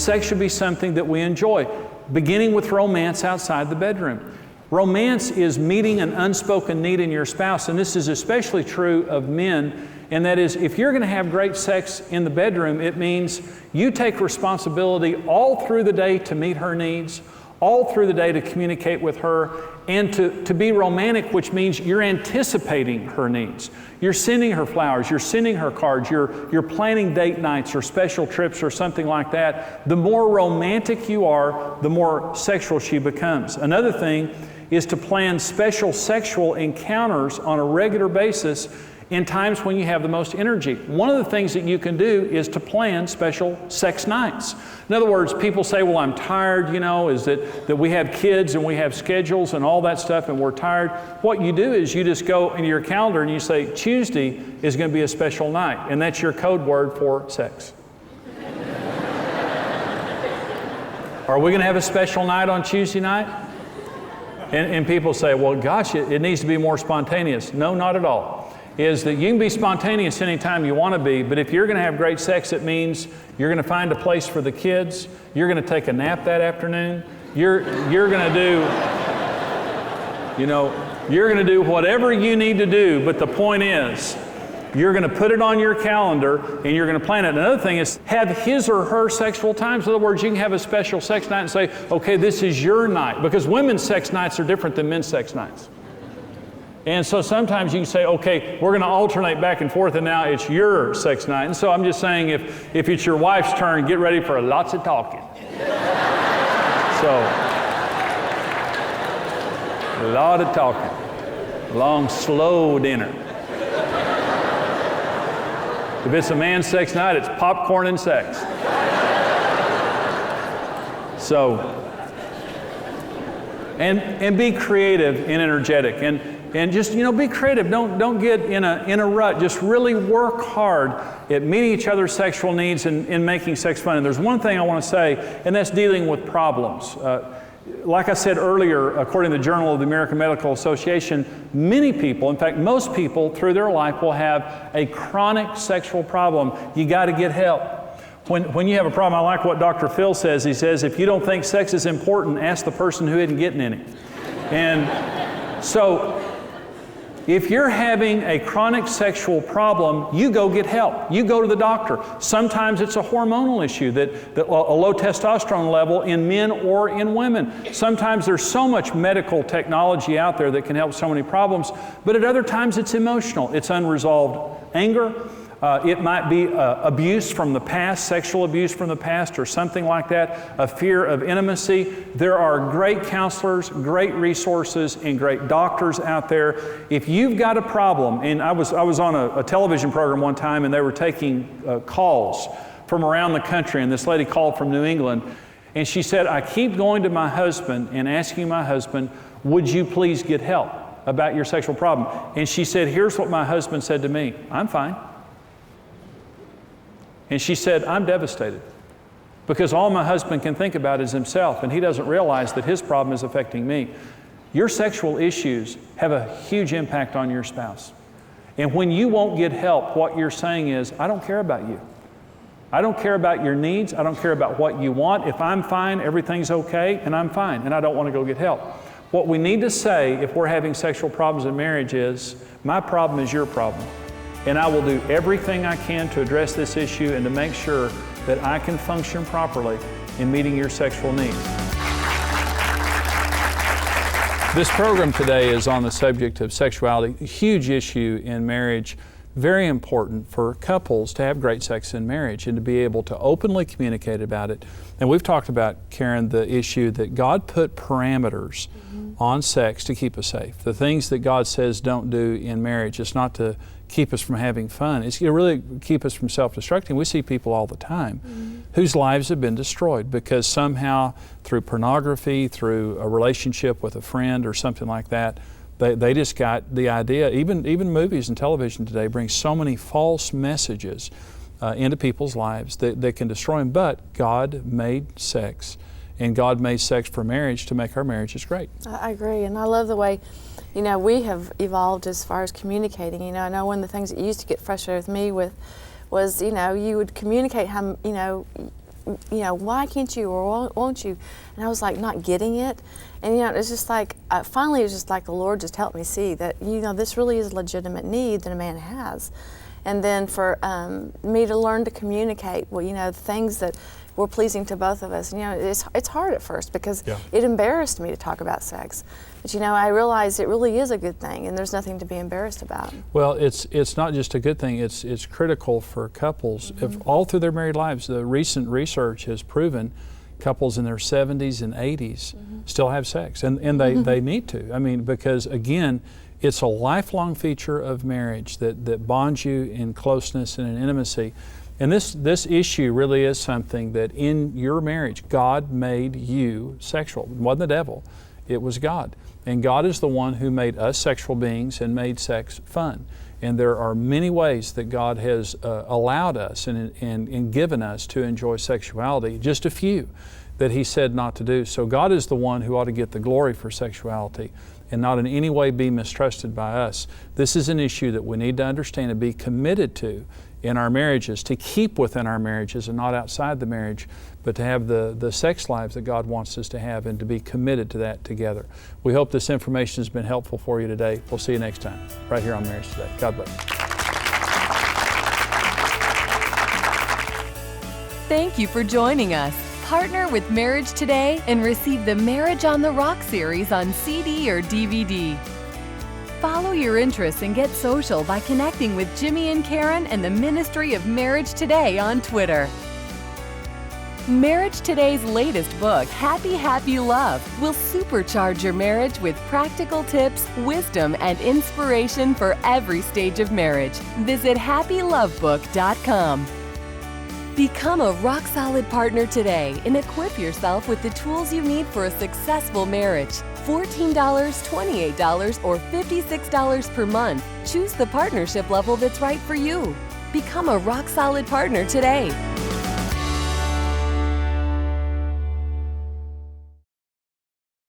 sex should be something that we enjoy, beginning with romance outside the bedroom. Romance is meeting an unspoken need in your spouse, and this is especially true of men, and that is, if you're going to have great sex in the bedroom, it means you take responsibility all through the day to meet her needs, all through the day to communicate with her, and to be romantic, which means you're anticipating her needs. You're sending her flowers, you're sending her cards, you're planning date nights or special trips or something like that. The more romantic you are, the more sexual she becomes. Another thing is to plan special sexual encounters on a regular basis in times when you have the most energy. One of the things that you can do is to plan special sex nights. In other words, people say, well, I'm tired, is that we have kids and we have schedules and all that stuff and we're tired. What you do is you just go into your calendar and you say, Tuesday is going to be a special night, and that's your code word for sex. Are we going to have a special night on Tuesday night? And people say, well, gosh, it needs to be more spontaneous. No, not at all. Is that you can be spontaneous anytime you want to be, but if you're going to have great sex, it means you're going to find a place for the kids, you're going to take a nap that afternoon, you're going to do, you're going to do whatever you need to do, but the point is, you're going to put it on your calendar and you're going to plan it. Another thing is have his or her sexual times. In other words, you can have a special sex night and say, okay, this is your night, because women's sex nights are different than men's sex nights. And so sometimes you can say, okay, we're going to alternate back and forth, and now it's your sex night. And so I'm just saying, if it's your wife's turn, get ready for lots of talking. So, a lot of talking. Long, slow dinner. If it's a man's sex night, it's popcorn and sex. So, and be creative and energetic. And just, be creative. Don't get in a rut. Just really work hard at meeting each other's sexual needs and making sex fun. And there's one thing I want to say, and that's dealing with problems. Like I said earlier, according to the Journal of the American Medical Association, many people, in fact, most people through their life will have a chronic sexual problem. You got to get help. When you have a problem, I like what Dr. Phil says. He says, if you don't think sex is important, ask the person who isn't getting any. And so, if you're having a chronic sexual problem, you go get help. You go to the doctor. Sometimes it's a hormonal issue, that a low testosterone level in men or in women. Sometimes there's so much medical technology out there that can help so many problems, but at other times it's emotional. It's unresolved anger. It might be abuse from the past, sexual abuse from the past or something like that, a fear of intimacy. There are great counselors, great resources, and great doctors out there. If you've got a problem, and I was on a television program one time and they were taking calls from around the country, and this lady called from New England, and she said, I keep going to my husband and asking my husband, would you please get help about your sexual problem? And she said, here's what my husband said to me, I'm fine. And she said, I'm devastated because all my husband can think about is himself, and he doesn't realize that his problem is affecting me. Your sexual issues have a huge impact on your spouse. And when you won't get help, what you're saying is, I don't care about you. I don't care about your needs. I don't care about what you want. If I'm fine, everything's okay, and I'm fine, and I don't want to go get help. What we need to say if we're having sexual problems in marriage is, my problem is your problem. And I will do everything I can to address this issue and to make sure that I can function properly in meeting your sexual needs. This program today is on the subject of sexuality, a huge issue in marriage, very important for couples to have great sex in marriage and to be able to openly communicate about it. And we've talked about, Karen, the issue that God put parameters on sex to keep us safe. The things that God says don't do in marriage, it's not to keep us from having fun. It's to really keep us from self-destructing. We see people all the time whose lives have been destroyed because somehow through pornography, through a relationship with a friend or something like that, they just got the idea. Even movies and television today bring so many false messages into people's lives that can destroy them. But God made sex, and God made sex for marriage to make our marriages great. I agree, and I love the way we have evolved as far as communicating. I know one of the things that used to get frustrated with me was, you would communicate how, why can't you or won't you? And I was like not getting it. And it's just like, finally it was just like the Lord just helped me see that, this really is a legitimate need that a man has. And then for me to learn to communicate, things that were pleasing to both of us. It's hard at first because it embarrassed me to talk about sex. But I realized it really is a good thing, and there's nothing to be embarrassed about. Well, it's not just a good thing, it's critical for couples. If all through their married lives, the recent research has proven couples in their 70s and 80s still have sex, and they need to. I mean, because again, it's a lifelong feature of marriage that bonds you in closeness and in intimacy. And this issue really is something that in your marriage, God made you sexual. It wasn't the devil, it was God. And God is the one who made us sexual beings and made sex fun. And there are many ways that God has allowed us and given us to enjoy sexuality, just a few that He said not to do. So God is the one who ought to get the glory for sexuality and not in any way be mistrusted by us. This is an issue that we need to understand and be committed to in our marriages, to keep within our marriages and not outside the marriage, but to have the sex lives that God wants us to have and to be committed to that together. We hope this information has been helpful for you today. We'll see you next time, right here on Marriage Today. God bless. Thank you for joining us. Partner with Marriage Today and receive the Marriage on the Rock series on CD or DVD. Follow your interests and get social by connecting with Jimmy and Karen and the Ministry of Marriage Today on Twitter. Marriage Today's latest book, Happy Happy Love, will supercharge your marriage with practical tips, wisdom, and inspiration for every stage of marriage. Visit happylovebook.com. Become a rock-solid partner today and equip yourself with the tools you need for a successful marriage. $14, $28, or $56 per month. Choose the partnership level that's right for you. Become a rock-solid partner today.